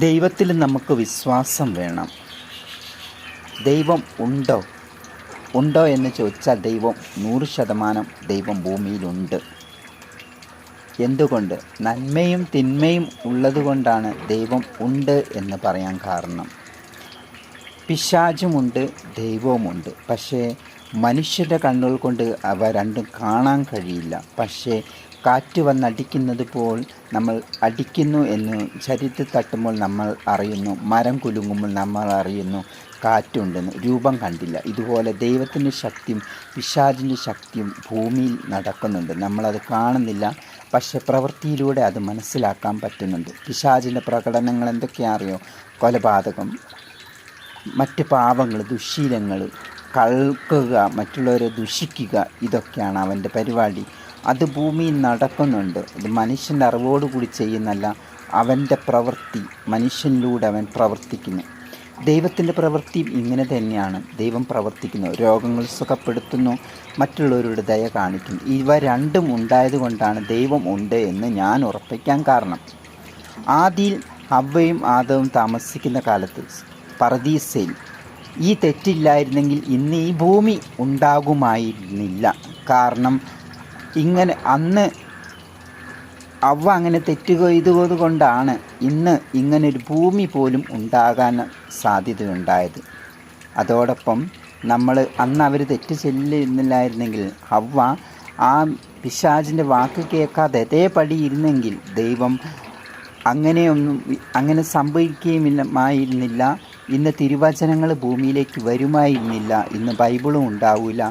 ദൈവത്തിൽ നമുക്ക് വിശ്വാസം വേണം. ദൈവം ഉണ്ടോ ഉണ്ടോ എന്ന് ചോദിച്ചാൽ ദൈവം 100% ദൈവം ഭൂമിയിലുണ്ട്. എന്തുകൊണ്ട്? നന്മയും തിന്മയും ഉള്ളതുകൊണ്ടാണ് ദൈവം ഉണ്ട് എന്ന് പറയാൻ കാരണം. പിശാചുമുണ്ട്, ദൈവവുമുണ്ട്. പക്ഷേ മനുഷ്യരുടെ കണ്ണുകൾ കൊണ്ട് അവ രണ്ടും കാണാൻ കഴിയില്ല. പക്ഷേ കാറ്റ് വന്നടിക്കുന്നത് പോൽ നമ്മൾ അടിക്കുന്നു എന്ന് ശരീരത്തിൽ തട്ടുമ്പോൾ നമ്മൾ അറിയുന്നു. മരം കുലുങ്ങുമ്പോൾ നമ്മൾ അറിയുന്നു കാറ്റുണ്ടെന്ന്. രൂപം കണ്ടില്ല. ഇതുപോലെ ദൈവത്തിൻ്റെ ശക്തിയും പിശാചിൻ്റെ ശക്തിയും ഭൂമിയിൽ നടക്കുന്നുണ്ട്. നമ്മളത് കാണുന്നില്ല. പക്ഷേ പ്രവൃത്തിയിലൂടെ അത് മനസ്സിലാക്കാൻ പറ്റുന്നുണ്ട്. പിശാചിൻ്റെ പ്രകടനങ്ങൾ എന്തൊക്കെയാണെന്നറിയോ? കൊലപാതകം, മറ്റ് പാപങ്ങൾ, ദുശ്ശീലങ്ങൾ, കൾക്കുക, മറ്റുള്ളവരെ ദുഷിക്കുക, ഇതൊക്കെയാണ് അവൻ്റെ പരിപാടി. അത് ഭൂമിയിൽ നടക്കുന്നുണ്ട്. ഇത് മനുഷ്യൻ്റെ അറിവോടുകൂടി ചെയ്യുന്നല്ല, അവൻ്റെ പ്രവൃത്തി. മനുഷ്യനിലൂടെ അവൻ പ്രവർത്തിക്കുന്നു. ദൈവത്തിൻ്റെ പ്രവൃത്തിയും ഇങ്ങനെ തന്നെയാണ്. ദൈവം പ്രവർത്തിക്കുന്നു, രോഗങ്ങൾ സുഖപ്പെടുത്തുന്നു, മറ്റുള്ളവരുടെ ദയ കാണിക്കുന്നു. ഇവ രണ്ടും ഉണ്ടായതുകൊണ്ടാണ് ദൈവം ഉണ്ട് എന്ന് ഞാൻ ഉറപ്പിക്കാൻ കാരണം. ആദിയിൽ ഹവ്വയും ആദവും താമസിക്കുന്ന കാലത്ത് പറുദീസയിൽ ഈ തെറ്റില്ലായിരുന്നെങ്കിൽ ഇന്ന് ഈ ഭൂമി ഉണ്ടാകുമായിരുന്നില്ല. കാരണം ഇങ്ങനെ അന്ന് അവ അങ്ങനെ തെറ്റ് ചെയ്തത് കൊണ്ടാണ് ഇന്ന് ഇങ്ങനൊരു ഭൂമി പോലും ഉണ്ടാകാൻ സാധ്യതയുണ്ടായത്. അതോടൊപ്പം അന്ന് അവർ തെറ്റ് ചെല്ലുന്നില്ലായിരുന്നെങ്കിൽ ഹവ്വ ആ പിശാചിൻ്റെ വാക്ക് കേൾക്കാതെ അതേപടി ഇരുന്നെങ്കിൽ ദൈവം അങ്ങനെ സംഭവിക്കുകയുമായിരുന്നില്ല. ഇന്ന് തിരുവചനങ്ങൾ ഭൂമിയിലേക്ക് വരുമായിരുന്നില്ല. ഇന്ന് ബൈബിളും ഉണ്ടാവില്ല.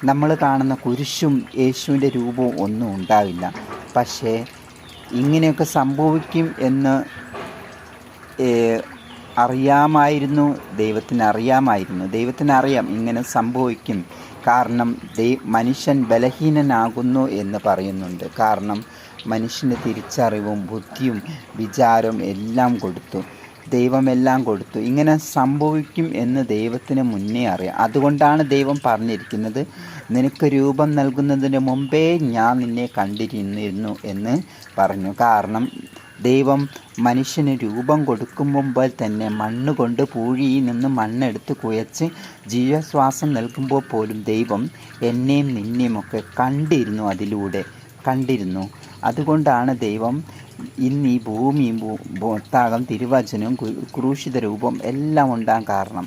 നമ്മൾ കാണുന്ന കുരിശും യേശുവിൻ്റെ രൂപവും ഒന്നും ഉണ്ടാവില്ല. പക്ഷേ ഇങ്ങനെയൊക്കെ സംഭവിക്കും എന്ന് അറിയാമായിരുന്നു. ദൈവത്തിനറിയാം ഇങ്ങനെ സംഭവിക്കും. കാരണം മനുഷ്യൻ ബലഹീനനാകുന്നു എന്ന് പറയുന്നുണ്ട്. കാരണം മനുഷ്യന് തിരിച്ചറിവും ബുദ്ധിയും വിചാരവും എല്ലാം കൊടുത്തു. ദൈവമെല്ലാം കൊടുത്തു. ഇങ്ങനെ സംഭവിക്കും എന്ന് ദൈവത്തിന് മുന്നേ അറിയാം. അതുകൊണ്ടാണ് ദൈവം പറഞ്ഞിരിക്കുന്നത്, നിനക്ക് രൂപം നൽകുന്നതിന് മുമ്പേ ഞാൻ നിന്നെ കണ്ടിരുന്നിരുന്നു എന്ന് പറഞ്ഞു. കാരണം ദൈവം മനുഷ്യന് രൂപം കൊടുക്കും മുമ്പ് തന്നെ മണ്ണുകൊണ്ട് പൂഴിയിൽ നിന്ന് മണ്ണെടുത്ത് കുഴച്ച് ജീവശ്വാസം നൽകുമ്പോൾ പോലും ദൈവം എന്നെയും നിന്നെയുമൊക്കെ കണ്ടിരുന്നു. അതുകൊണ്ടാണ് ദൈവം ഇന്ന് ഈ ഭൂമിയും ഒട്ടാകം തിരുവചനവും ക്രൂശിത രൂപം എല്ലാം ഉണ്ടാകാൻ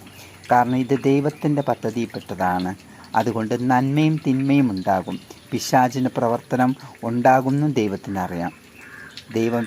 കാരണം ഇത് ദൈവത്തിൻ്റെ പദ്ധതിയിൽപ്പെട്ടതാണ്. അതുകൊണ്ട് നന്മയും തിന്മയും ഉണ്ടാകും. പിശാചിൻ്റെ പ്രവർത്തനം ഉണ്ടാകുമെന്നും ദൈവത്തിനറിയാം. ദൈവം